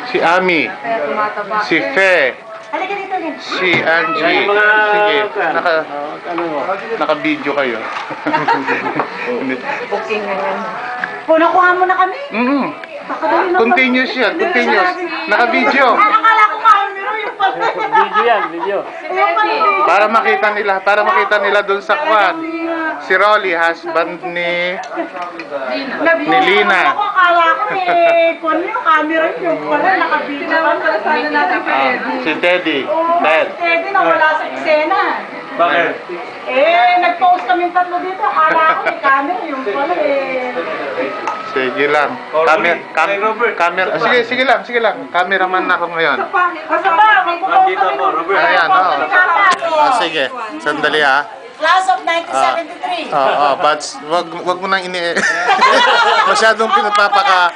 Si Ami, si Fe, Halika dito din. si Angie. Sige, naka-video kayo. Booking na yan. Nakuha mo na kami. Pakadali na Continuous yan, continuous. Naka-video. Akala ko camera yung pala. Video yan, video. Para makita nila dun sa kwan. Si Rolly, husband ni Lina. Ako akala ko kung yung camera yung pala, nakabidyo ka. Sana natin pa Si Teddy. Ted. Teddy nawala sa eksena. Bakit? Nag-post kami tatlo dito. Akala ko may camera yung pala Sige lang. Camera. Sige lang. Cameraman na ako ngayon. Basta ba, magpo-post Nandito kami. ako, Robert. Ayan, sige. Sandali Class of 1973. but wag mo nang ini masyadong pinapapaka